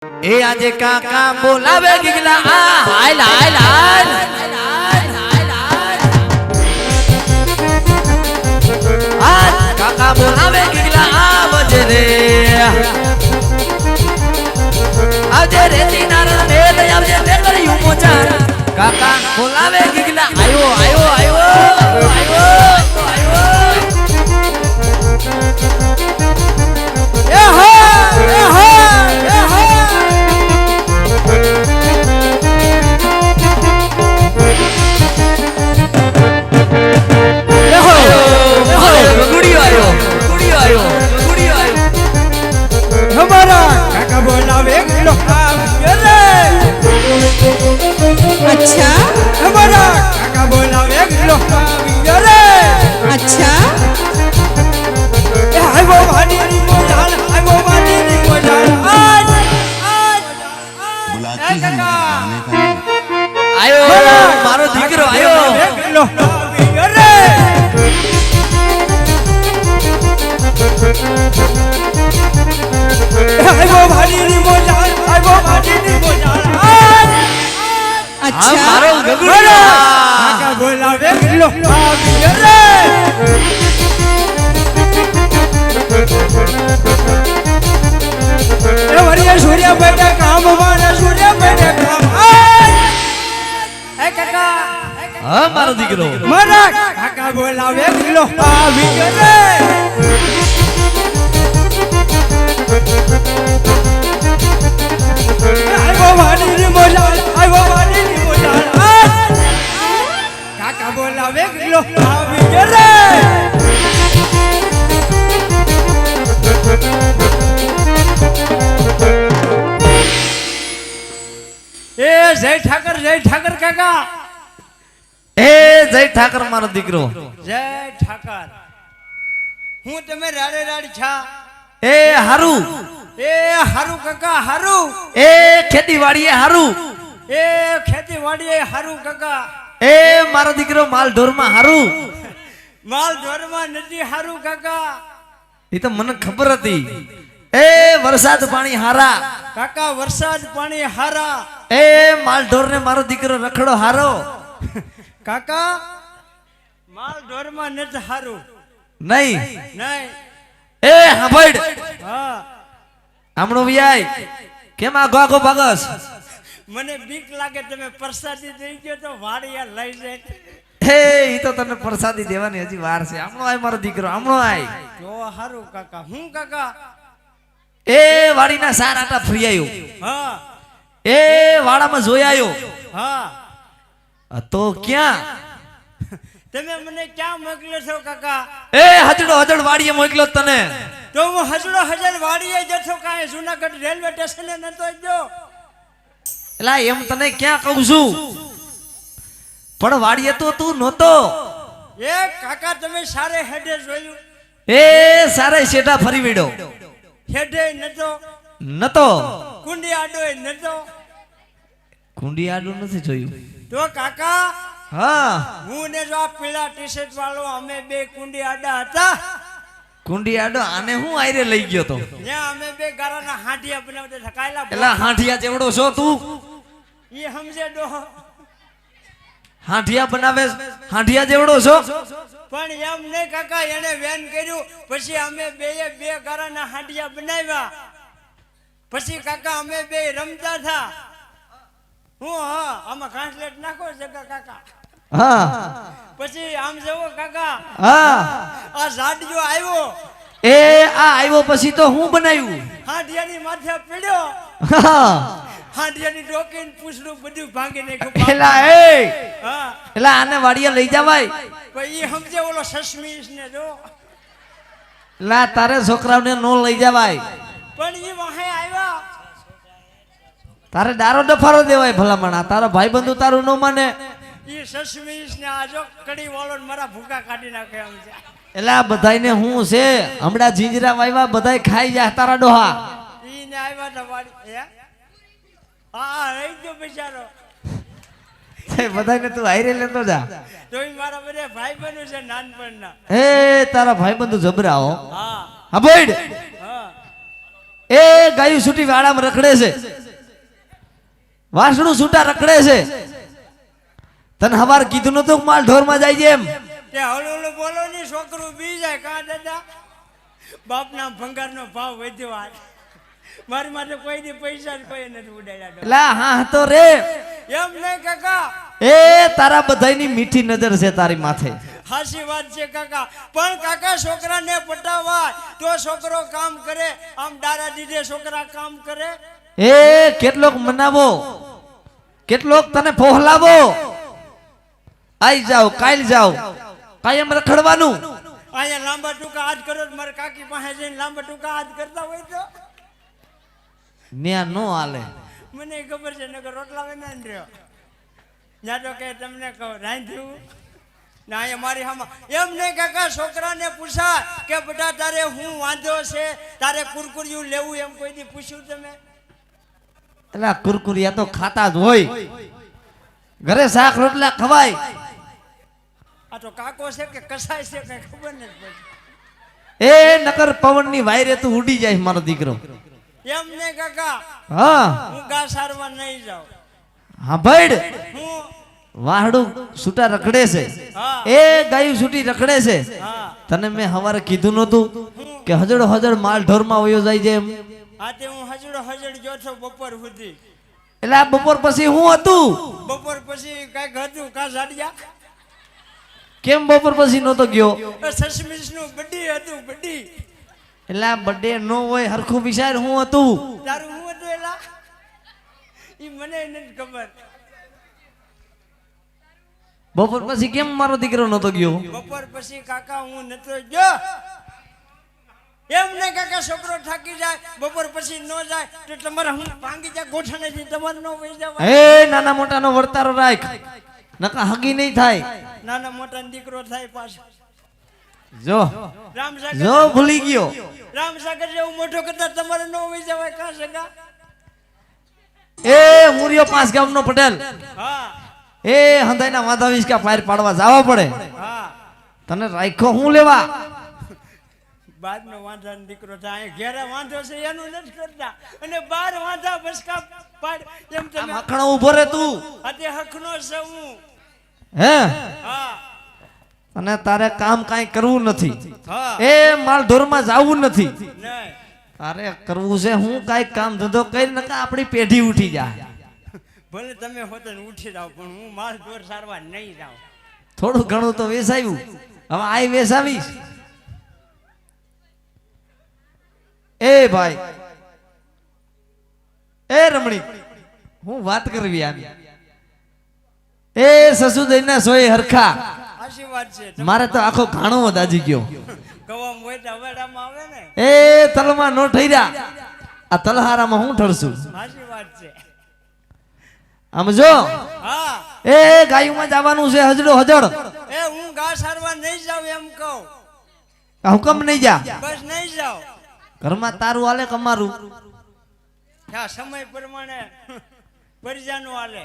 એ આજે કાકા બોલાવે ગીગલા આ હાલ હાલ હાલ આ કાકા બોલાવે ગીગલા આવજે રે આવજે રે તીનાર ને લઈ આવજે તે કર્યું મોચાર કાકા બોલાવે ગીગલા આયો આયો આયો આયો એ હો એ હો એ હો काका बोलावे गिलो रे अच्छा हमारा काका बोलावे गिलो रे अच्छा ए हाय वो भानी नी मोजाल हाय वो भानी नी मोजाल आज आज बुलाती है गाने का आयो मारो દીકરો आयो गिलो रे हाय वो भानी नी मोजाल हाय वो भानी नी मोजाल आज अच्छा मारो ગગુડિયા काका बोलावे गिलो रे ए वरिया सूर्य बैठे काम मारे सूर्य बैठे काम ए काका હા મારો દીકરો मारा काका बोलावे गिलो रे आई वो वाली नी मोजाल आई वो वाली नी मोजाल काका बोलावे गिलो रे ए जय ठाकर काका એ જય ઠાકર મારો દીકરો जय ठाकर હું તમે રાડે રાડ છા એ હારું એ હારું કાકા હારું એ ખેતીવાડીએ હારું એ ખેતીવાડીએ હારું કાકા એ મારો દીકરો માલ ઢોરમાં હારું માલ ઢોરમાં નથી હારું કાકા એ તો મને ખબર હતી એ વરસાદ પાણી હારા કાકા વરસાદ પાણી હારા એ માલ ઢોરને મારો દીકરો રખડો હારો કાકા માલ ઢોરમાં નથી હારું નહીં નહીં એ હાંભળ હા આમણો વિયાય કેમ આ ગોગો ભાગસ મને બીક લાગે તમે પ્રસાદી દઈ ગયો તો વાડિયા લઈ જાય હે ઈ તો તને પ્રસાદી દેવાની હજી વાર છે આમણો આય મારો દીકરો આમણો આય જો હારું કાકા હું કાકા એ વાડીના સાર આટા ફરી આવ્યો હા એ વાડામાં જોઈ આવ્યો હા તો ક્યાં તમે મને ક્યાં મોકલ્યો છો કાકા એ હજડો વાડીએ મોકલ્યો તને તો હું હજડો હજર વાડીએ જતો કાંઈ જુનાગઢ રેલવે સ્ટેશને નતો જો એલા એમ તને ક્યાં કહું છું પણ વાડીએ તો તું નહોતો એ કાકા તમે સારે હેડે જોયું એ સારે શેઠા ફરી વેડો હેડે નતો કુંડી આડો નતો કુંડી આડું નથી જોયું તો કાકા હા હું ને જો આ પીળા ટી-શર્ટ વાળો અમે બે કુંડી આડા હતા કુંડી આડો આને હું આયરે લઈ ગયો તો ત્યાં અમે બે ગારાના હાંડિયા બનાવતા થકાયેલા એલા હાંઠિયા જેવડો છો તું ઈ સમજે ડો હાંઠિયા બનાવે હાંઠિયા જેવડો છો પણ એમ નહીં કાકા એને વેન કર્યું પછી અમે બે ગારાના હાંડિયા બનાવ્યા પછી કાકા અમે બે રમતા થા હું હા આમાં ટ્રાન્સલેટ નાખો જગા કાકા હા પછી આમ જવો કાકા હા આ ઝાડિયો આવ્યો એ આ આવ્યો પછી તો હું બનાવ્યું હાંડિયાની માથે પડ્યો હા હાંડિયાની ડોકીને પૂછડું બધું ભાંગી નાખ્યું એલા એ હા એલા આને વાડીએ લઈ જવાય પછી ઈ સમજે ઓલો સસમીશ ને જો લા તારે છોકરાઓને નો લઈ જવાય પણ ઈ વાહે આવ્યા તારે દારો ડફારો દેવાય ભલામણા તારો ભાઈ બંધુ તારું નો માને ઈ સસમીશ ને આજો કડી વાળો ને મારા ભૂકા કાઢી નાખે આમ છે એલા બધાયને હું છે હમણાં જીંજરા વાવ્યા બધાય ખાઈ જાય તારા ડોહા ઈ ને આવ્યા તા વાડી હા રહી ગયો બિચારો બધાયને તું હાઈરે લેતો જા તો ઈ મારા બધે ભાઈ બન્યું છે નાનપણના એ તારા ભાઈ બંધુ જબરા હો હા હા બોડ હા એ ગાયું છૂટી વાડામાં રખડે છે, વાસણું છૂટા રખડે છે. તને હવાર કીધું નતું માલ ઢોરમાં જાય છે એમ? તે હળું બોલો ની છોકરું બી જાય કા દાદા? બાપના ભંગારનો ભાવ વધ્યો આજ. મારી માટે કોઈ દી પૈસા જ કોઈ નથી ઉડાડ્યા. એલા હા તો રે, એમ નહીં કાકા, એ તારા બધાયની મીઠી નજર છે તારી માથે. હાચી વાત છે કાકા. પણ કાકા છોકરાને પટાવા તો છોકરો કામ કરે, આમ ડારા દીધે છોકરા કામ કરે. એ કેટલોક મનાવો, કેટલોક તને ફોહલાવો. આઈ જાવ કાલ જાવ, કાયમ રખડવાનું. અહીંયા લાંબા ટૂંકા હાથ કરો તો મારે કાકી પાસે જઈને લાંબા ટૂંકા હાથ કરતા હોય તો ન્યા નો હાલે. મને ખબર છે, નકર રોટલા વેના ને રહ્યો ત્યાં તો કે તમને કહું રાંધ્યું ને અહીંયા મારી હામાં. એમ નહીં કાકા, છોકરાને પૂછાય કે બેટા તારે હું વાંધો છે, તારે કુરકુરિયું લેવું, એમ કોઈ દી પૂછ્યું તમે? એલા કુરકુરિયા તો ખાતા જ હોય, ઘરે શાક રોટલા ખવાય. આ તો કાકો છે કે કસાય છે કઈ ખબર નથી પડતી. એ નકર પવનની વાયરે તું ઉડી જાય મારો દીકરો. એમ નહીં કાકા, હા હું ઘા સારવા નહીં જાઉં. હા ભઈડ, હું વાહડું છૂટા રખડે છે, હા. એ ગાયું છૂટી રખડે છે. હા તને મેં હવારે કીધું નતું કે હજડો હજડ માલ ઢોરમાં વયો જાય છે એમ? હા તે હું હજડ ગયો છો બપોર સુધી. એટલે આ બપોર પછી હું હતું? બપોર પછી કઈક હતું કા જાડિયા? કેમ બપોર પછી નતો ગયો? સસમીસ નું બડી હતું, બડી. એટલે આ બર્થડે નો હોય હરખું વિચાર હું હતું. તારું હું હતું એલા? ઈ મને નથી ખબર. બપોર પછી કેમ મારો દીકરો નતો ગયો? બપોર પછી કાકા હું નતો ગયો. એમ નહીં કાકા, છોકરો થાકી જાય બપોર પછી ન જાય તો તમારે હું ભાંગી જાય ગોઠણે થી તમારે ન વહી જવાય. એ નાના મોટાનો વર્તારો રાખ, નકા હગી નહીં થાય. નાના મોટા દીકરો થાય પાછો. જો રામસાગર જો ભૂલી ગયો. રામસાગર જેવું મોટો કરતા તમારે ન વહી જવાય કા સગા? એ મુરિયો પાંચ ગામનો પટેલ, હા એ હંધાઈના વાંધા વિસ્કા ફાયર પાડવા જવા પડે. હા, તને રાખ્યો હું લેવા? બારનો વાંધા દીકરો થાય, ઘેરે વાંધો છે એનું નથી કરતા, અને બાર વાંધા બસકા પાડ એમ આમ તમે. હખણો ઉભો રે તું. આજે હકનો છે હું. હે હા અને તારે કામ કાંઈ કરવું નથી, હા એ માલ ઢોરમાં જાવું નથી. નહીં, તારે કરવું છે હું કાંઈ કામ ધંધો કરી, નકા આપણી પેઢી ઉઠી જાય. ભલે તમે હોતે ને ઉઠી જાવ, પણ હું માલ ઢોર સારવા નહીં જાઉં. થોડું ઘણું તો વેસાવ્યું, હવે આઈ વેસાવીશ. એ ભાઈ, એ રમણી, હું વાત કરવી આની. એ સસુદઈના સોય હરખા, આશીર્વાદ છે. મારે તો આખો ઘાણો દાજી ગયો. ગવામ હોય તો હવેડામાં આવે ને. એ તલમાં નો ઠર્યા, આ તલહારામાં હું ઠરશું? આશીર્વાદ છે. આમ જો, હા એ ગાયુમાં જવાનું છે હજડો હજડ. એ હું ઘા સારવા નહીં જાઉં એમ કહું. આ હુકમ નહીં જા, બસ નહીં જાઉં. ઘરમાં તારું હાલે કે અમારું? આ સમય પ્રમાણે પરજાનું હાલે.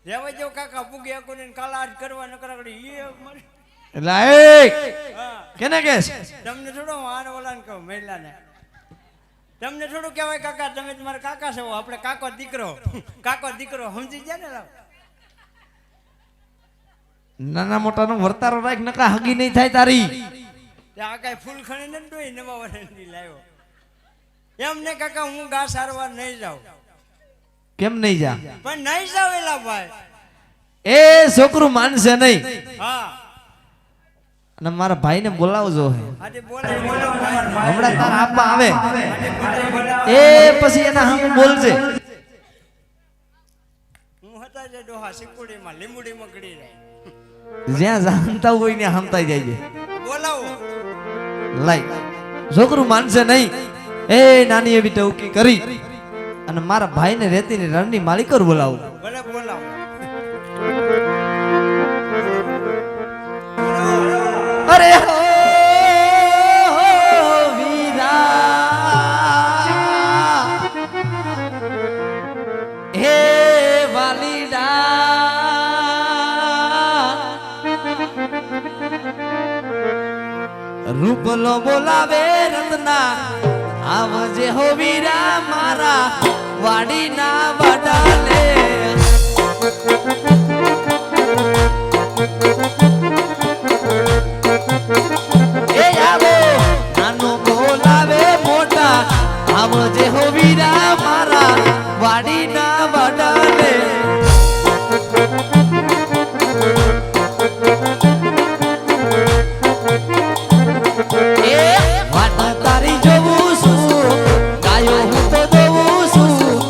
રેવા જો કાકા પૂગે કોને કાલા હાથ કરવા ન કરાકડી એ મને. એટલે એ હા, કેને કેસ? તમને થોડો આને ઓલાને કહું મહિલાને. તમને થોડું કહેવાય કાકા, તમે તમારા કાકા છો, આપણે કાકો દીકરો. કાકો દીકરો સમજી ગયા ને? લાવ નાના મોટાનો વર્તારો રાખ, નકા હગી નહીં થાય તારી. આ કઈ ફૂલ ખણી નથી ડોઈ નવા વર્ષની લાવ્યો. એમ ને કાકા, હું ઘા સારવાર નહીં જાઉં. કેમ નહીં જા? પણ નહીં જાવ એલા ભાઈ. એ છોકરું માનશે નહીં. હા અને મારા ભાઈને બોલાવજો હે, આજે બોલે બોલો હમણાં તારા આપવા આવે એ પછી એના સામે બોલજે. હું હતા જે ડોહા સિકુડીમાં લીંબુડીમાં ગળી જાય. જ્યાં જાણતા હોય ને હમતાઈ જાય છે. બોલાવો. લાઈ છોકરું માનશે નહીં. એ નાની એવી ટવકી કરી અને મારા ભાઈને રેતીની રણની માલિકર બોલાવું. ભલે બોલાવો. અરે હો વીરા, હે વાલીડા, રૂપલો બોલાવે રત્ના આવજે હો વીરા મારા વાડીના વડાલે એ આવો નાનો બોલાવે મોટા આવજે હો વીરા મારા વાડીના વડાલે એ વાત તારી જોવું છું ગાયો હું તો જોવું છું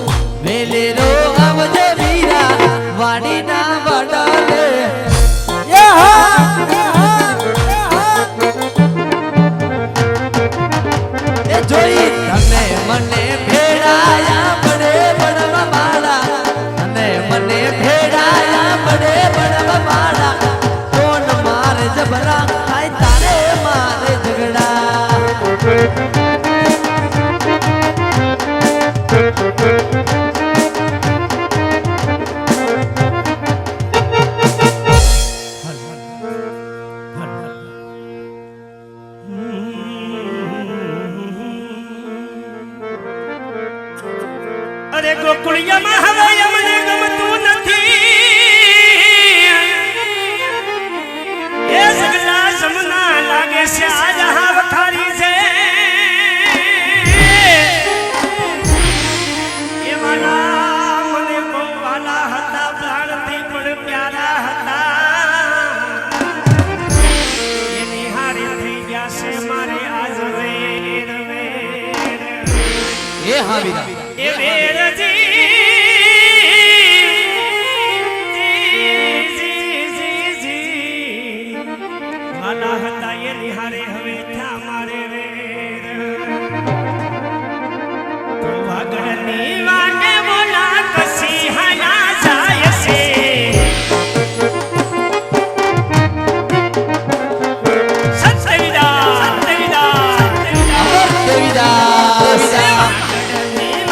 વેલેરો આવજે વીરા વાડીના વડાલે એ જોઈ તમે મને ભેડાયા બડે બડવા માળા અને મને ભેડાયા બડે બડવા માળા કોણ મારે જબરા થાય તારે મારે ઝઘડા અરે ગોકુળિયામાં હવે અમને ગમતું નથી એ સગલા સમના લાગે છે આજ હાવ થારી છે એ મારા મને બહુ વાલા હતા પ્રાણથી પણ પ્યારા હતા એની હારે થઈ ગયા છે મારે આજ વેર એ હા વીરા એ વેરજી વાલા હતા એની હારે હવે થયા મારે તો વાગડની વાગે બોલા કસી હાયા જાય છે સત્યવિદા અમર દેવીદાસ વાગડની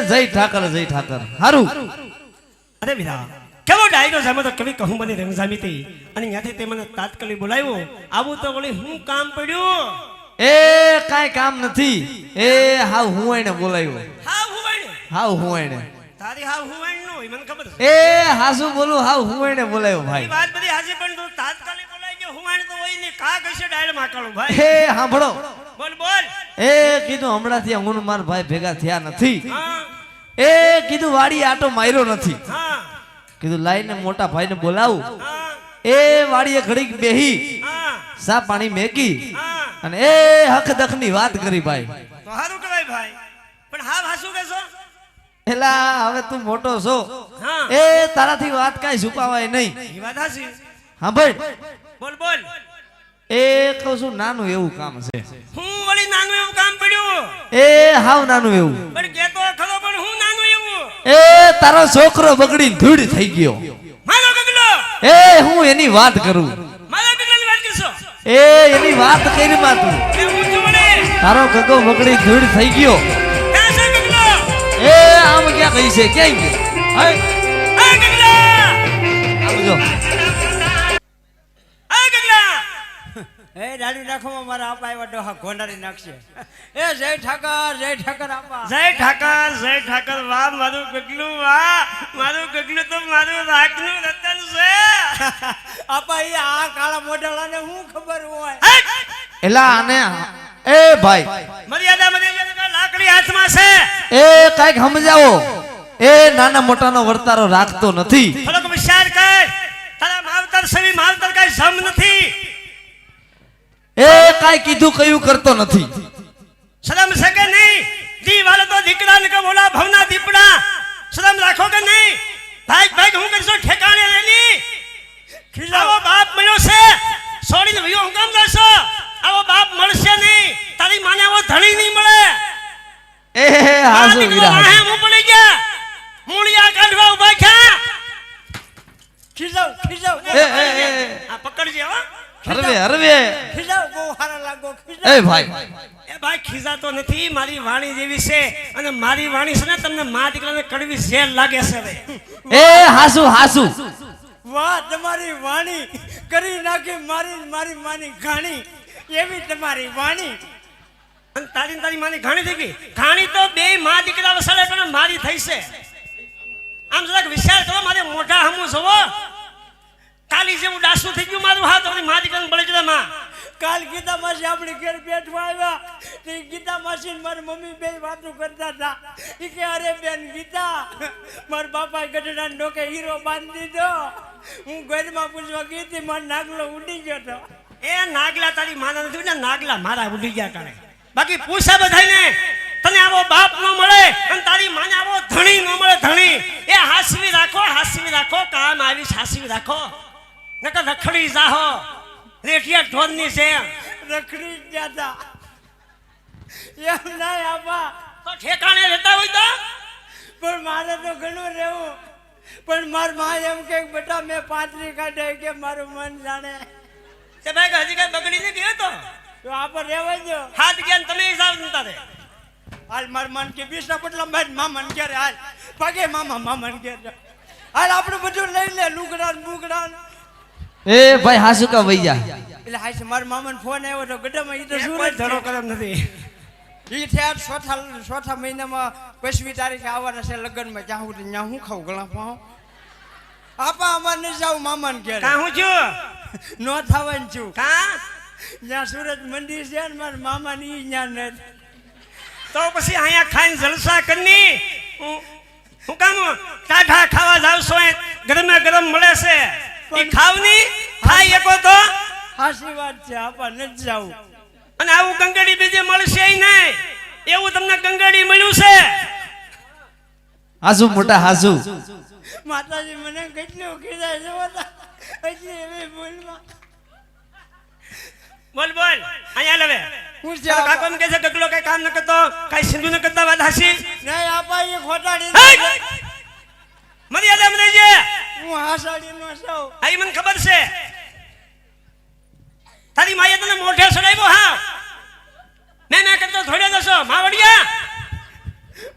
જય ઠાકર હારું અરે વીરા કેવો ડાયરો છે તો કવિ કહું મને રંગ જામી હતી અને ત્યાંથી તે મને તાત્કાલિક બોલાવ્યો આવું તો વળી હું કામ પડ્યું એ કાઈ કામ નથી એ હાવ હું એને બોલાવ્યો હાવ હું એને તારી હાવ હું નો મને ખબર છે એ હાસુ બોલું હાવ હું એને બોલાવ્યો ભાઈ એ વાત બધી હાજી પણ તું તાત્કાલિક બોલાઈ ગયો હું તો હોય ને કા કશે ડાયર માકાળું ભાઈ એ સાંભળો બોલ બોલ એ કીધું હમણાંથી હું ને મારા ભાઈ ભેગા થયા નથી હા એ કીધું વાડી આટો માર્યો નથી હા કીધું લાઈને મોટા ભાઈને બોલાવું હા એ વાડીએ ઘડીક બેહી હા સા પાણી મેકી હા અને એ હક દખની વાત કરી ભાઈ તો હારું કરાય ભાઈ પણ હાવ હાસુ કેસો એલા હવે તું મોટો છો હા એ તારાથી વાત કાંઈ છુપાવાય નહીં એ વાત હાસી હા ભાઈ બોલ બોલ એ કહું છું નાનું એવું કામ છે હું વળી નાનું એવું કામ પડ્યું એ હાવ નાનું એવું પણ કેતો ખરો પણ હું નાનું એવું એ તારો છોકરો બગડી ધૂળ થઈ ગયો મારો ગગલો એ હું એની વાત કરું મારો ગગલાની વાત કરશો એ એની વાત કરી માં તું એ હું છું વળે તારો ગગો બગડી ધૂળ થઈ ગયો ક્યાં છે ગગલો એ આમ ક્યાં કહી છે ક્યાં ગયો એ ગગલા આમ જો એ ગગલા એ દાડુ નાખોમાં મારા આપા એવા ડોહા ગોંડારી નાખશે એ જય ઠાકર આપા જય ઠાકર વાહ મારું ગગલું તો મારું રાખનું રતન છે આપા એ આ કાળા મોઢાળાને હું ખબર હોય એલા આને એ ભાઈ મર્યાદા લાકડી હાથમાં છે એ કાઈક સમજાવો એ નાના મોટાનો વર્તારો રાખતો નથી થોડોક વિચાર કર તારા માવતર સવી માવતર કઈ જમ નથી એ કાઈ કીધું કયું કરતો નથી શરમ છે કે નહીં દીવાલો તો દીકરા ને કે બોલા ભવના દીપડા શરમ રાખો કે નહીં ભાઈ હું કરશો ઠેકાણે લેલી આવો બાપ મળ્યો છે છોડીને ભયો હું કામ કરશો આવો બાપ મળશે નહીં તારી માને આવો ધણી નહીં મળે એ હાસુ વીરા હાસુ. હું પડી ગયા મૂળિયા કાઢવા ઉભા થયા ખીજાવ એ આ પકડજે હો હરવે ખીજાવ બહુ સારા લાગો એ ખીજાવ ભાઈ એ ભાઈ ખીજાતો નથી મારી વાણી જેવી છે અને મારી વાણી છે ને તમને મા દીકરાને કડવી ઝેર લાગે છે હવે એ હાસુ વાહ તમારી વાણી કરી નાખી મારી માની ઘાણી એવી તમારી વાણી અને તારી માની ઘાણી થઈ ગઈ ઘાણી તો બે મા દીકરા વસાડે પણ મારી થઈ છે આમ જરાક વિચાર કરો મારે મોઢા હમું જોવો કાલી જેવું ડાસું થઈ ગયું મારું હાથ મારી મા દીકરાને બળી જતા માં કાલ ગીતા માસી આપણી ઘેર બેઠવા આવ્યા તે ગીતા માસી ને મારી મમ્મી બે વાતો કરતા હતા ઈ કે અરે બેન ગીતા મારા બાપા ગઢડા ડોકે હીરો બાંધી દીધો હું ઘરમાં પૂછવા ગઈ હતી મારો નાગલો ઉડી ગયો તો એ નાગલા તારી માના નથી ને નાગલા મારા ઉડી ગયા કરે બાકી પૂછા બધાને તને આવો બાપ ન મળે અને તારી માને આવો ધણી ન મળે ધણી એ હાસવી રાખો કામ આવીશ હાસવી રાખો નકર રખડી જાહો રેઠિયા ઢોરની છે રખડી જ ગયા તા એમ ના આપા તો ઠેકાણે રહેતા હોય તો પણ મારે તો ઘણું રહેવું પણ માર માં એમ કે બેટા મેં પાતરી કાઢે કે મારું મન જાણે તે ભાઈ હજી કઈ બગડી ને ગયો તો આપણે રહેવા દો હાથ ગયા ને તમે હિસાબ નતા રે હાલ માર મન કે 20 ના પટલા બાદ મામન ઘેર હાલ પગે મામન ઘેર હાલ આપણે બધું લઈ લે લુગડા ને બુગડા ને એ ભાઈ હાસુ કા વૈયા એટલે હાય માર મામન ફોન આવ્યો તો ગઢામાં ઈ તો કોઈ સુરત ધડો ધડો કરમ નથી ઈ થયા ચોથા મહિનામાં 25મી તારીખે આવવાના છે લગ્નમાં જ્યાં હું ત્યાં હું ખાઉં ગળા પાઉં આપા અમાર ન જાવ મામન ઘેર કા હું છું નો થવાનું છું કા જ્યાં સુરત મંદિર છે ને મારા મામા ની ત્યાં નથી તો પછી અહીંયા ખાઈને જલસા કરની હું કામ ટાઢા ખાવા જાવ છો ગરમે ગરમ મળે છે એ ખાવની ખાઈ એકો તો હાસી વાત છે આપા નથી જાવું અને આવું ગંગડી બીજે મળશે નહીં એવું તમને ગંગડી મળ્યું છે હાસુ મોટા હાસુ માતાજી મને કેટલું કીધા છે હજી એવી ભૂલમાં બોલ અહીંયા લવે હું છે તારો કાકો એમ કહે છે ગગલો કઈ કામ ન કરતો કઈ સિંધુ ન કરતા વાત હાસી નહીં આપા એ ખોટાડી મર્યાદા મને જે હું હાસાડી નો સૌ આ મને ખબર છે તારી માએ તને મોઢે ચડાવ્યો હા મેં કરતો થોડે જશો માવડિયા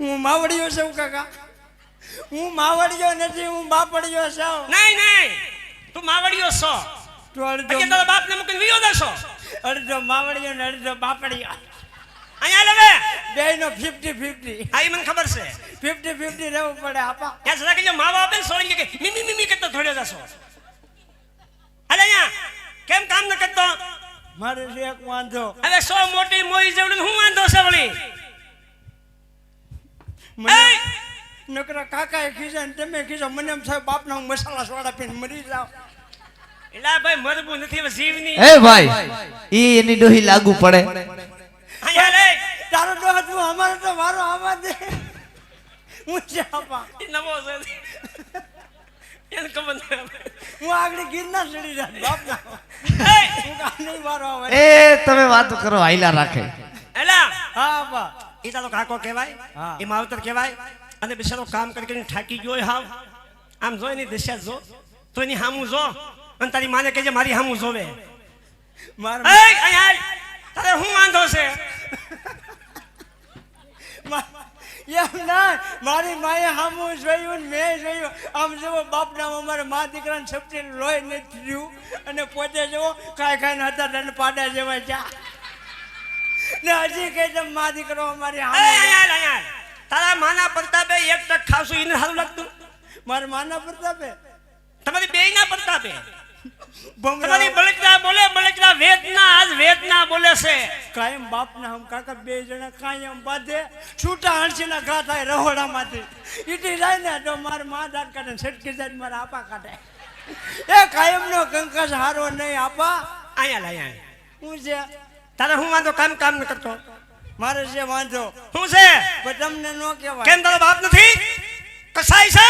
હું માવડિયો છું કાકા, હું માવડિયો નથી, હું બાપડિયો છું. નહીં નહીં, તું માવડિયો છો. તો અડધો એટલે તારા બાપને મૂકીને વિયો દેશો. અડધો માવડિયો ને અડધો બાપડિયો, અહીંયા લવે. બેયનો 50-50. આ ઈ મને ખબર છે. 50-50 રહેવું પડે આપા. ત્યાં જરા કે માવા આપે ને સોળી કે મીમી મીમી કરતો થોડ્યો જશો. અલે અહીંયા કેમ કામ ન કરતો? મારે છે એક વાંધો. હવે સો મોટી મોઈ જેવડું હું વાંધો છે વળી? મને એય! નકરા કાકાએ ખીજા ને તમે ખીજા, મને એમ થાય બાપના હું મસાલા સોડા પીને મરી જાવ. એલા ભાઈ મરવું નથી હવે જીવની. એ ભાઈ ઈ એની ડોહી લાગુ પડે. અહીંયા લે. તારો ડોહા તું અમારો તો મારો આવા દે. હું છે આપા, ઈ નવો છે. એને ખબર નહીં. હું આગળ ગીરના ચડી જાય બાપના. એય! હું કામ નહીં મારો આવે. એ તમે વાતો કરો, હાઈલા રાખે. એલા હા આપા. ઈ તારો કાકો કહેવાય, હા. ઈ માવતર કહેવાય. અને બિચારો કામ કરીને થાકી ગયો હોય હાવ. આમ જો એની દશા જો, તો એની હામું જો, અને તારી માને કહેજે મારી હામું જોવે. મારો એય! અહીંયા આય. તારે હું વાંધો છે? એમ ના, મારી માએ હામું જોયું ને મેં જોયું. આમ જુઓ બાપના અમારે મા દીકરાને સપટી લોહી નથી થયું, અને પોતે જુઓ કાંઈ ખાઈને હતા તને પાડા જેવા ચા ને હજી કઈ તમે મા દીકરો અમારી એય! હામે. અહીંયા આય, અહીંયા આય. તારા માના પ્રતાપે એક ટક ખાવશું એને સારું લાગતું? મારા માના પ્રતાપે તમારી બેયના પ્રતાપે ભમરા તમારી બળકરા બોલે, બળકરા વેદના આજ વેદના બોલે છે. કાયમ બાપના હમ કાકા બે જણા કાયમ બાંધે, છૂટા હણસીના ઘા થાય રહોડામાંથી. ઈટી જાય ને તો મારા મા દાંત કાઢે, છટકી જાય મારા આપા કાઢે. એ કાયમનો કંકાસ હારો નહીં આપા. અહીંયા લાય, અહીંયા. હું છે તારે હું વાંધો? કામ કામ ન કરતો મારે છે વાંધો, શું છે? પણ તમને ન કહેવાય. કેમ તારો બાપ નથી? કસાઈ છે?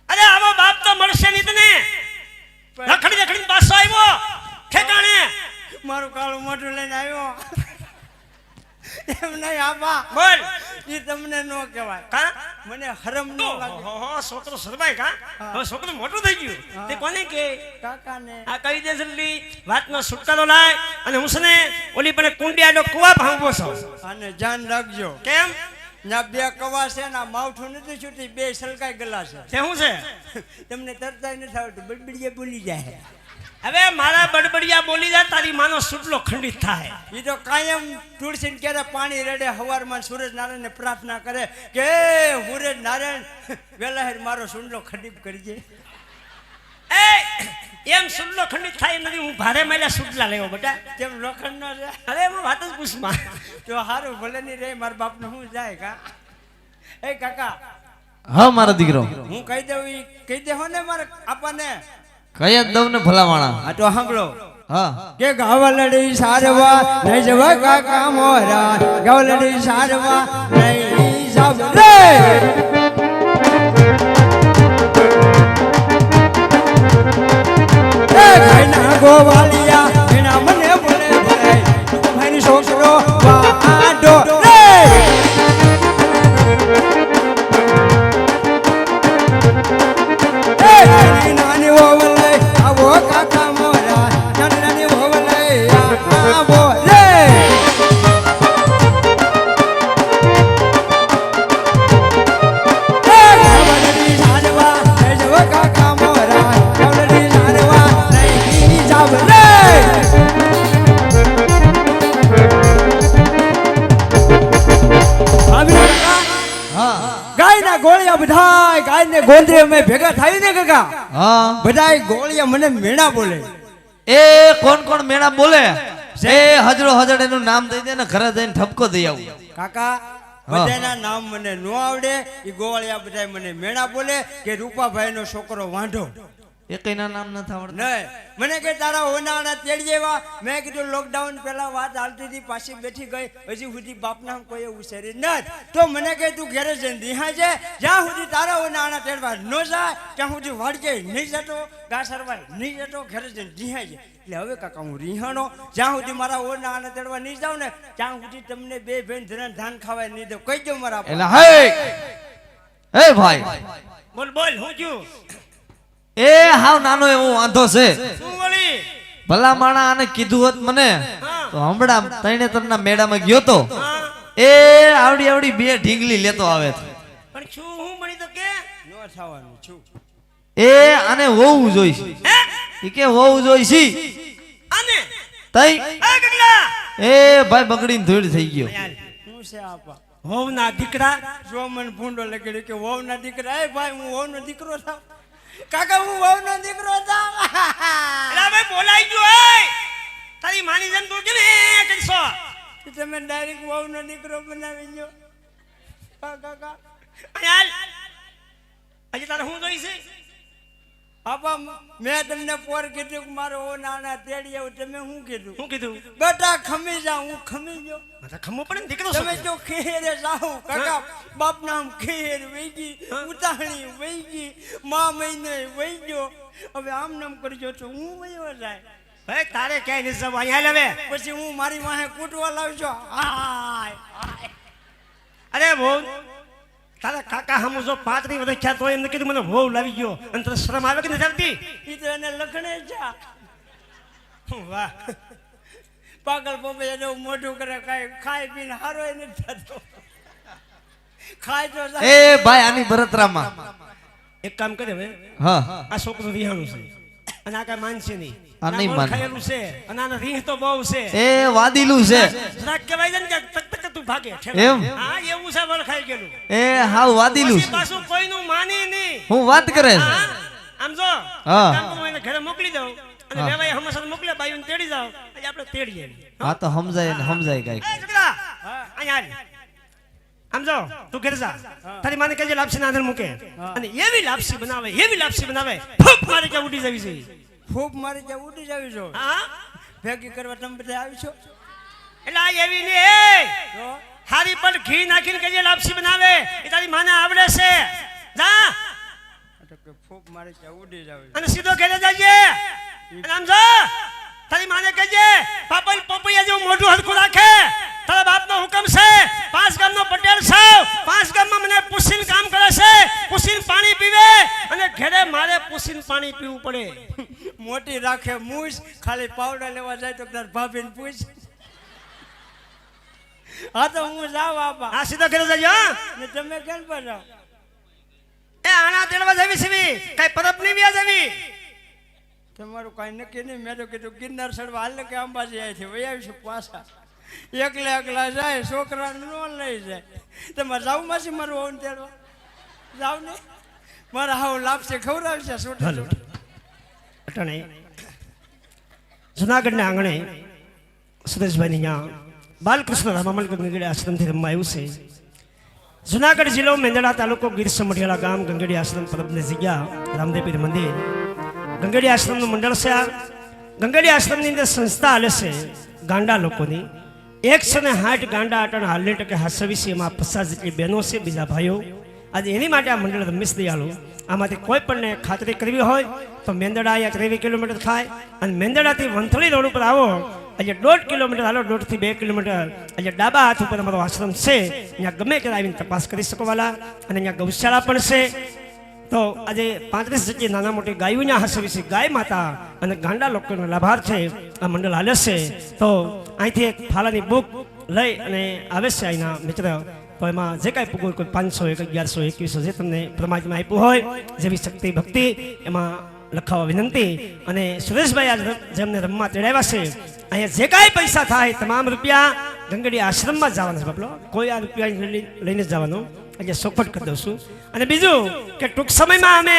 અરે આવો બાપ તો મળશે નહીં તને. રખડી રખડી પાછો આવ્યો ઠેકાણે. મારું કાળું મોઢું લઈને આવ્યો. એમ નહીં આપા, બોલ. એ તમને ન કહેવાય. કા મને હરમ ન લાગે. ઓહો, છોકરો સરબાઈ કા? હવે છોકરું મોટું થઈ ગયું. તે કોને કે? કાકાને આ કહી દે જલ્દી વાતનો છુટકારો લાય. અને હું છે ને ઓલી પણ કુંડિયાનો કુવા ભાંગવો છું. આને ધ્યાન રાખજો. કેમ? ના બે કવા છે ને આ માવઠું નથી છૂટી, બે સલકાઈ ગલા છે. તે શું છે? તમને તરતાય નથી આવતું, બડબડિયા બોલી જાય. હવે મારા બડબડિયા બોલી જાય, તારી માનો સુટલો ખંડિત થાય. એ તો કાયમ તુલસીને ક્યારે પાણી રેડે, હવારમાં સૂરજ નારાયણને પ્રાર્થના કરે કે સૂરજ નારાયણ વેલાહેર મારો સુંડલો ખંડિત કરજે. એ એમ સુટલો ખંડિત થાય નથી. હું ભારે માયલા સુટલા લેવો બેટા. કેમ લોખંડ નો છે? અરે એમાં વાત જ પૂછમાં. તો હારું ભલે નહીં રે, મારા બાપને હું જાય કા. એ કાકા હા મારો દીકરો, હું કહી દઉં, ઈ કહી દેહો ને મારે આપણને. કયા જ દઉં ને ભલાવાણા. આ તો સાંભળો હા કે ગાવલડી સારવા નહીં જવા કાકા મોરા, ગાવલડી સારવા નહીં જાવ રે. એ કઈના ગોવાલિયા એના મને બોલે બોલે, મારી છોકરો વાડો રે. એ નાની ઓવલે આવો કાકા મોરા, નાની ઓવલે આવો રે. એ ગાવલડી સારવા નહીં જવા કાકા મોરા, ગાવલડી સારવા નહીં જાવ રે. હા ગાયના ગોળિયા બધાય ગાયને ગોંદરે અમે ભેગા થાય ને કાકા, હા. બધાય ગોળિયા મને મેણા બોલે. એ કોણ કોણ મેણા બોલે? એ હજરો હજડ એનું નામ દઈ દે ને ઘરે જઈને ઠપકો દઈ આવું. કાકા બધાના નામ મને ન આવડે, એ ગોળિયા બધાય મને મેણા બોલે કે રૂપાભાઈનો છોકરો વાંઢો. એકઈના નામ નથી આવડતા. નહીં, મને કે તારા હોનાવાના તેડી જેવા. મેં કીધું લોકડાઉન પહેલા વાત હાલતી હતી, પાછી બેઠી ગઈ, હજી સુધી બાપના કોઈ એવું શરીર નથી. તો મને કે તું ઘેરે જઈને રિહાય છે, જ્યાં સુધી તારા હોનાવાના તેડવા ન જાય ત્યાં સુધી વાડકે નહીં જતો, ગાસરવાય નહીં જતો, ઘેરે જઈને રિહાય છે. એટલે હવે કાકા હું રિહાણો, જ્યાં સુધી મારા હોનાવાના તેડવા નહીં જાઉં ને ત્યાં સુધી તમને બે બેન ધરાન ધાન ખાવાય નહીં દઉં. કહી દો મારા એટલે હે એ ભાઈ, બોલ બોલ હું છું. એ હાવ નાનો એવો વાંધો છે. શું વળી? ભલા માણા આને કીધું હોત મને હા. તો હમણાં તૈણેતરના મેળામાં ગયો તો. હા. એ આવડી આવડી બે ઢીંગલી લેતો આવે છે. પણ છું હું મળી તો કે નો થવાનું છું એ આને હોવું જોઈશે. હે ઈ કે હોવું જોઈશે. આને તઈ એ ગગલા એ ભાઈ બગડીને ધૂળ થઈ ગયો. શું છે આપા હોવના દીકરા જો મને ભૂંડો લગેડ્યો કે વહુ ના દીકરા એ ભાઈ હું વહુ નો દીકરો થાવ કાકા હું વહુ નો દીકરો થાવ એલા ભાઈ બોલાઈ ગયો એ તારી માની જન તું કેમ એ કરશો તમે ડાયરેક્ટ વહુ નો દીકરો બનાવી ગયો કાકા હાલ હજી તારે હું જોઈ છે આપા મેં તમને પોર કીધું કે મારો ઓ નાના તેડી આવું તમે શું કીધું શું કીધું બેટા ખમી જા હું ખમી ગયો માથા ખમો પડે ને દીકરો તમે જો ખેરે જાઓ કાકા બાપ નામ ખેર વહી ગઈ ઉતાહણી વહી ગઈ મા મહિને વહી ગયો હવે આમ નામ કરજો તો હું વયો જાય ભાઈ તારે ક્યાંય નથી જવું અહીંયા લેવે પછી હું મારી વાહે કૂટવા લાવજો હાય અરે બહુ તારા કાકા હમ જો 35 વર્ષ થયા તો એમને કીધું મને બહુ લાવી ગયો અને તને શરમ આવે કે નથી આવતી ઈ તો એને લખણે જા વાહ પાગલ પપ્પા એને મોઢું કરે કાંઈ ખાઈ પીને હારો એ નથી થતો ખાય તો જાય. એ ભાઈ આની બરતરામાં એક કામ કરે હવે હા આ છોકરું વિહાણું છે અને આ કાંઈ માનશે નહીં આ નહીં મોર માને. ખાયેલું છે અને આના રીહ તો બહુ છે એ વાદીલું છે. જરાક કહેવાય છે ને કે તક તક તું ભાગે એમ? હા એવું છે વળ ખાઈ ગયેલું એ હાવ વાદીલું પછી છે. પાછું કોઈનું માની નહીં હું વાત કરે છે. હા, આમ જો હા. કામ કરું એને ઘરે મોકલી દઉં અને હા. વેવાઈ હમણાં મોકલે બાયું તેડી જાવ એટલે આપણે તેડી આવીએ હા તો સમજાય ને સમજાય કઈક. એ છોકરા અહીંયા આવ. આમ જો તું ઘરે જા તારી માને કહેજે લાપસી ના અંદર મૂકે અને એવી લાપસી બનાવે ફૂક મારે કે ઉડી જવી છે ફૂક મારી ત્યાં ઉડી જાવી છો હા ભેગી કરવા તમે બધા આવી છો એટલે આ એવી ને એ તો હારી પર ઘી નાખીને કહેજે લાપસી બનાવે એ તારી માને આવડે છે જા કે ફૂક મારી ત્યાં ઉડી જાવી અને સીધો ઘરે જાજે અને આમ જો તારી માને કહેજે પાપલ પપૈયા જેવું મોઢું હરખું રાખે તારા બાપનો હુકમ છે 5 ગામનો પટેલ છે 5 ગામમાં મને પૂછીને કામ કરે છે પૂછીને પાણી પીવે અને ઘરે મારે પૂછીને પાણી પીવું પડે મોટી રાખે મૂછ ખાલી પાવડા લેવા જાય તો તાર ભાભીને પૂછ હા તો હું જાઉં આપા આ સીધો ઘરે જાજો હા ને તમે કેમ પર જાઓ એ આણા તેડવા જાવી છે કઈ પરબ નહીં વ્યા જાવી તમારું કાંઈ નક્કી નહીં મેં તો કીધું ગિરનાર ચડવા હાલ કે અંબાજી અહીંથી વહી આવીશું પાછા એકલા જાય છોકરા ન લઈ જાય તમારે જાવું માસી મારું હોવું તેડવા જાવ ને મારા હાવ લાપસે ખવડાવશે છોટા અટણે જુનાગઢના આંગણે સુરેશભાઈની ત્યાં બાલકૃષ્ણ રામામણ ગંગેડી આશ્રમથી રમવા આવ્યું છે જુનાગઢ જિલ્લો મેંદડા તાલુકો ગીર સમઢિયાળા ગામ ગંગેડી આશ્રમ પરબની જગ્યા રામદેવપીર મંદિર ગંગેડી આશ્રમનું મંડળ છે આ ગંગેડી આશ્રમની અંદર સંસ્થા હાલે છે ગાંડા લોકોની 160 ગાંડા અટણ હાલને ટકે હાસવી છે એમાં 50 જેટલી બહેનો છે બીજા ભાઈઓ આજે એની માટે આ મંડળ રમેશ દયાળુ આમાંથી કોઈ પણને ખાતરી કરવી હોય તો મેંદડા અહીંયા 23 કિલોમીટર થાય અને મેંદડાથી વંથળી રોડ ઉપર આવો આજે 1.5 કિલોમીટર હાલો 1.5 થી 2 કિલોમીટર આજે ડાબા હાથ ઉપર અમારો આશ્રમ છે અહીંયા ગમે ત્યારે આવીને તપાસ કરી શકો વાલા અને અહીંયા ગૌશાળા પણ છે તો આજે 35 જેટલી નાના મોટી ગાયો અહીંયા હસવી છે ગાય માતા અને ગાંડા લોકોનો લાભાર્થે આ મંડળ હાલે છે તો અહીંથી એક ફાળાની બુક લઈ અને આવે છે અહીંના મિત્ર તો એમાં જે કાંઈ પૂગો કોઈ 500 1100 2100 જે તમને પ્રમાણમાં આપ્યું હોય જેવી શક્તિ ભક્તિ એમાં લખાવવા વિનંતી અને સુરેશભાઈ આજ જેમને રમવા તેડાવ્યા છે અહીંયા જે કાંઈ પૈસા થાય તમામ રૂપિયા ગંગેડી આશ્રમમાં જવાના છે બાપલો કોઈ આ રૂપિયા લઈને જ જવાનો આજે ચોખવટ કરી દઉં છું અને બીજું કે ટૂંક સમયમાં અમે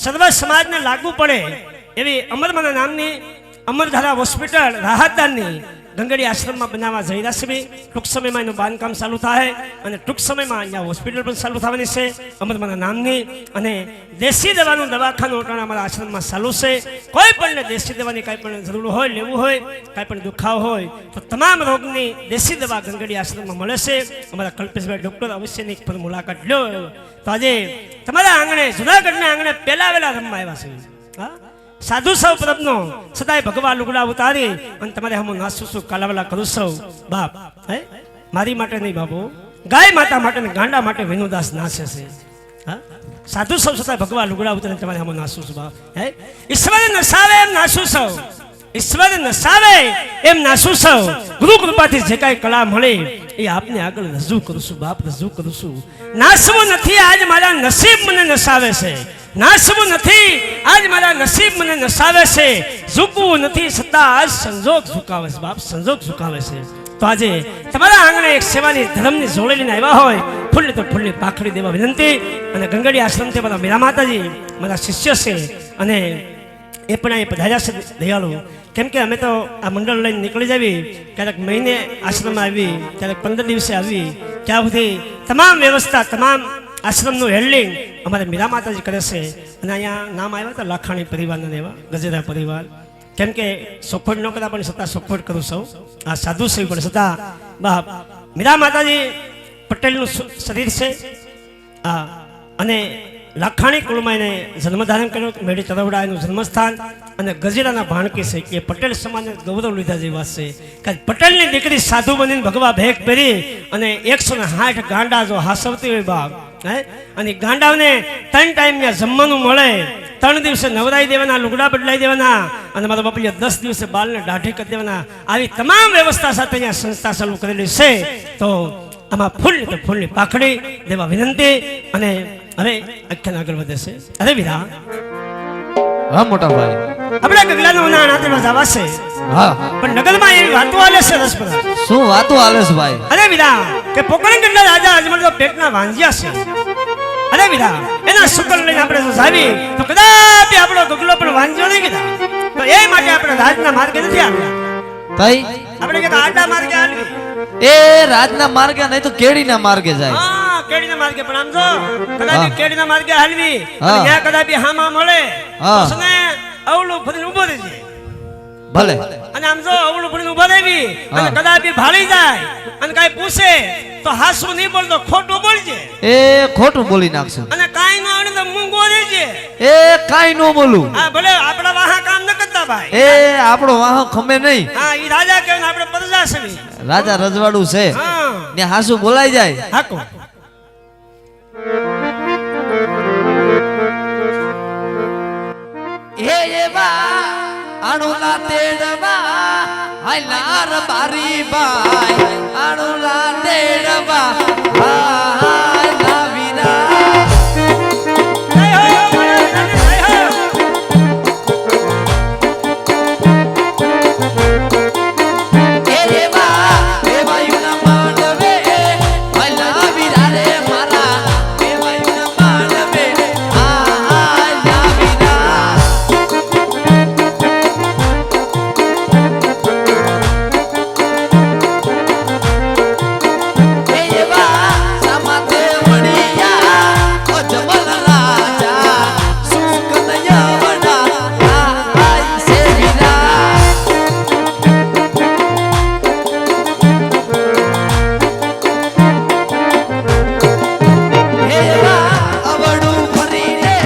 સર્વ સમાજને લાગુ પડે એવી અમરમાના નામની અમરધારા હોસ્પિટલ રાહતદારની ગંગેડી આશ્રમમાં બનાવવા જઈ રહ્યા છે ટૂંક સમયમાં એનું બાંધકામ ચાલુ થાય અને ટૂંક સમયમાં અહીંયા હોસ્પિટલ પણ ચાલુ થવાની છે અમરમાના નામની અને દેશી દવાનું દવાખાનું અટાણે અમારા આશ્રમમાં ચાલુ છે કોઈ પણ દેશી દવાની કાંઈ પણ જરૂર હોય લેવું હોય કાંઈ પણ દુખાવ હોય તો તમામ રોગની દેશી દવા ગંગેડી આશ્રમમાં મળે છે અમારા કલ્પેશભાઈ ડૉક્ટર અવશ્યની એક મુલાકાત લો તો આજે તમારા આંગણે જુનાગઢના આંગણે પહેલા વેલા રમવા આવ્યા છે હા સાધુ સૌ પ્રભનો સદાય ભગવાન લુગડા ઉતારી અને તમારે હમ નાસું છું કાલાવાલા કરું સૌ બાપ હે મારી માટે નહીં બાબુ ગાય માતા માટે ને ગાંડા માટે વિનુદાસ નાસે છે હા સાધુ સૌ સદાય ભગવાન લુગડા ઉતારી તમારે હમ નાસું છું બાપ હે ઈશ્વર નસાવે એમ નાસું સૌ ઈશ્વર નસાવે એમ નાસું સૌ ગુરુ કૃપાથી જે કાંઈ કળા મળે એ આપને આગળ રજૂ કરું છું બાપ, રજૂ કરું છું. નાસવું નથી આજ મારા નસીબ મને નસાવે છે, નાસવું નથી આજ મારા નસીબ મને નસાવે છે, ઝૂકવું નથી છતાં આજ સંજોગ ઝુકાવે છે બાપ, સંજોગ ઝુકાવે છે. તો આજે તમારા આંગણે એક સેવાની ધર્મની જોડે લઈને આવ્યા હોય, ફૂલની તો ફૂલની પાખડી દેવા વિનંતી. અને ગંગડી આશ્રમથી મારા મીરા માતાજી મારા શિષ્ય છે અને એ પણ અહીં પધાર્યા છે દયાળુ. કેમ કે અમે તો આ મંડળ લઈને નીકળી જવી, ક્યારેક મહિને આશ્રમ આવી, ક્યારેક 15 દિવસે આવી, ત્યાં સુધી તમામ વ્યવસ્થા તમામ આશ્રમનું હેન્ડલિંગ અમારે મીરા માતાજી કરે છે. અને અહીંયા નામ આવ્યા હતા લાખાણી પરિવારના એવા ગજેરા પરિવાર. કેમ કે સફળ ન કરતા પણ છતાં સફળ કરું સૌ આ સાધુ સેવી પણ છતાં બાપ મીરા માતાજી પટેલનું શરીર છે અને લાખાણી કુળમાં એને જન્મધારણ કર્યો, મેળી તરવડા એનું જન્મસ્થાન અને ગજેરાના ભાણકી છે કે પટેલ સમાજને ગૌરવ લીધા જેવી વાત છે. કારણ પટેલની દીકરી સાધુ બનીને ભગવા ભેગ પહેરી અને 160 ગાંડા જો હાસવતી હોય બાપ, હે અને ગાંડાઓને 3 ટાઈમ જમવાનું મળે, 3 દિવસે નવરાઈ દેવાના, લુગડા બદલાઈ દેવાના અને મારા બાપુએ 10 દિવસે બાલને દાઢી કરી દેવાના, આવી તમામ વ્યવસ્થા સાથે અહીંયા સંસ્થા ચાલુ કરેલી છે. તો આમાં ફૂલની તો ફૂલની પાખડી દેવા વિનંતી. અને હવે આખ્યાન આગળ વધે છે. અરે વીરા, હા મોટા ભાઈ, આપણે ગગલાનો નાતેમાં જવા છે. હા પણ નગરમાં એવી વાતો આલે છે રસપ્રદ. શું વાતો આલે છે ભાઈ? અરે વીરા કે પોકરણ ગઢના રાજા અજમલ તો પેટના વાંજ્યા છે. અરે વીરા એના શુકર લઈને આપણે જો જાવી તો કદાપી આપણો ગગલો પણ વાંજ્યો નહીં કીધા. તો એ માટે આપણે રાજના માર્ગે નથી આવ્યા, તઈ આપણે કે આડા માર્ગે આલવી. એ રાજના માર્ગે નહીં તો કેડીના માર્ગે જાય. હા કેડીના માર્ગે, પણ આમ જો કદાપી કેડીના માર્ગે હાલવી હા. ત્યાં કદાપી હામાં મળે હા. તો સને અવળું ફરીને ઊભો રહેજે. ભલે અને આમ જો અવળું ફરીને ઊભો રહેવી અને હા. કદાપી ભાળી જાય અને કાંઈ પૂછે તો હાસું નહીં બોલતો, ખોટું બોલજે. એ ખોટું બોલી નાખશું. અને કાંઈ ન આવડે તો મૂંગો રહેજે. એ કાઈ નો બોલું. હા ભલે આપણા વાહા કામ ન કરતા ભાઈ. એ આપણો વાહો ખમે નહીં. હા ઈ રાજા કહેવાય ને આપણે પ્રજા છે. રાજા રજવાડું છે હા ને હાસુ બોલાઈ જાય. હાકો એ એવા અણુલા તેડવા હાલાર બારી બાઈ, અણુલા તેડવા હાલા વિના. એ એવા એવાયુના માંડવે હાલા વિના રે મારા, એવાયુના માંડવે હાલા વિના. એવા સમાતે વડિયા અજમલ રાજા સુકનયા વડા આઈ સે વિના. એવા અવડું ફરીને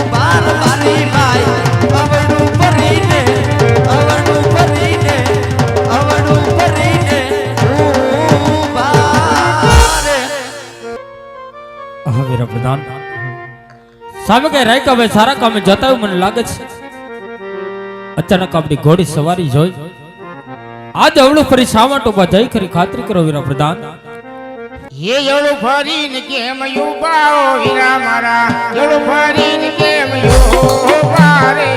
ઉબાર બારી ભાઈ, અવડું ફરીને અવડું ફરીને અવડું ફરીને ઉબાર. હા વીરા પ્રધાન, સામે કઈ રાયકા ભાઈ સારા કામે જતા એવું મને લાગે છે. અચાનક આપણી ઘોડી સવારી જોઈ આજ અવળું ફરી શા માટે ઉભા જઈ ખરી ખાતરી કરો વીરા પ્રધાન. ये जड़ो फरीन केम युबाओ हीरा मारा जड़ो फरीन केम युबारे